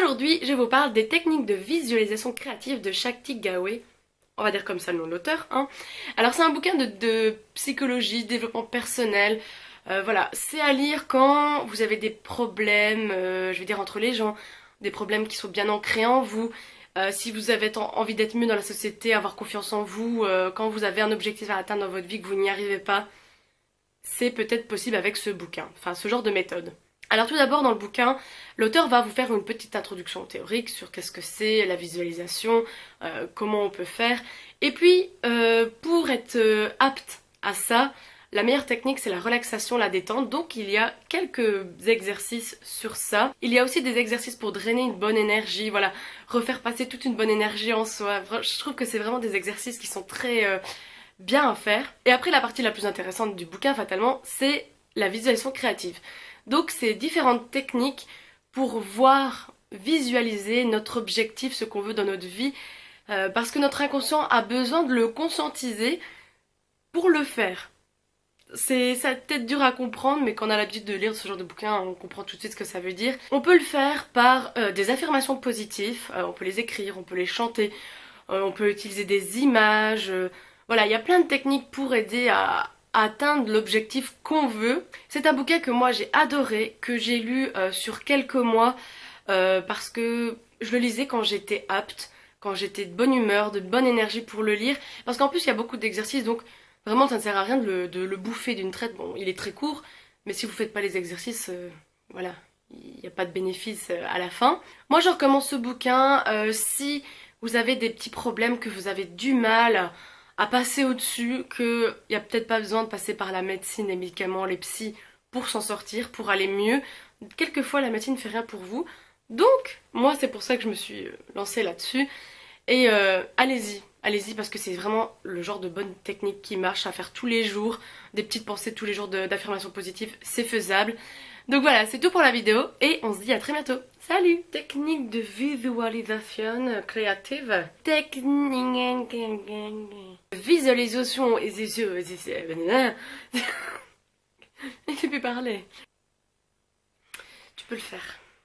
Aujourd'hui, je vous parle des techniques de visualisation créative de Shakti Gawain. On va dire comme ça le nom de l'auteur, hein. Alors c'est un bouquin de psychologie, développement personnel. Voilà, c'est à lire quand vous avez des problèmes, je vais dire entre les gens, des problèmes qui sont bien ancrés en vous. Si vous avez envie d'être mieux dans la société, avoir confiance en vous, quand vous avez un objectif à atteindre dans votre vie que vous n'y arrivez pas, c'est peut-être possible avec ce bouquin, enfin ce genre de méthode. Alors tout d'abord dans le bouquin, l'auteur va vous faire une petite introduction théorique sur qu'est-ce que c'est la visualisation, comment on peut faire. Et puis pour être apte à ça, la meilleure technique c'est la relaxation, la détente. Donc il y a quelques exercices sur ça. Il y a aussi des exercices pour drainer une bonne énergie, voilà, refaire passer toute une bonne énergie en soi. Je trouve que c'est vraiment des exercices qui sont très bien à faire. Et après la partie la plus intéressante du bouquin fatalement, c'est la visualisation créative. Donc c'est différentes techniques pour voir, visualiser notre objectif, ce qu'on veut dans notre vie, parce que notre inconscient a besoin de le conscientiser pour le faire. Ça peut-être dur à comprendre, mais quand on a l'habitude de lire ce genre de bouquin, on comprend tout de suite ce que ça veut dire. On peut le faire par des affirmations positives, on peut les écrire, on peut les chanter, on peut utiliser des images, voilà, il y a plein de techniques pour aider à atteindre l'objectif qu'on veut. C'est un bouquin que moi j'ai adoré, que j'ai lu sur quelques mois parce que je le lisais quand j'étais apte, quand j'étais de bonne humeur, de bonne énergie pour le lire. Parce qu'en plus il y a beaucoup d'exercices, donc vraiment ça ne sert à rien de le bouffer d'une traite. Bon, il est très court, mais si vous faites pas les exercices, voilà, il n'y a pas de bénéfice à la fin. Moi je recommande ce bouquin si vous avez des petits problèmes, que vous avez du mal à passer au-dessus, qu'il n'y a peut-être pas besoin de passer par la médecine, les médicaments, les psys pour s'en sortir, pour aller mieux. Quelquefois la médecine ne fait rien pour vous. Donc, moi c'est pour ça que je me suis lancée là-dessus. Et allez-y, allez-y parce que c'est vraiment le genre de bonne technique qui marche à faire tous les jours. Des petites pensées tous les jours d'affirmations positives, c'est faisable. Donc voilà, c'est tout pour la vidéo et on se dit à très bientôt. Salut! Technique de visualisation créative. Technique... Visualisation... Je ne sais plus parler. Tu peux le faire.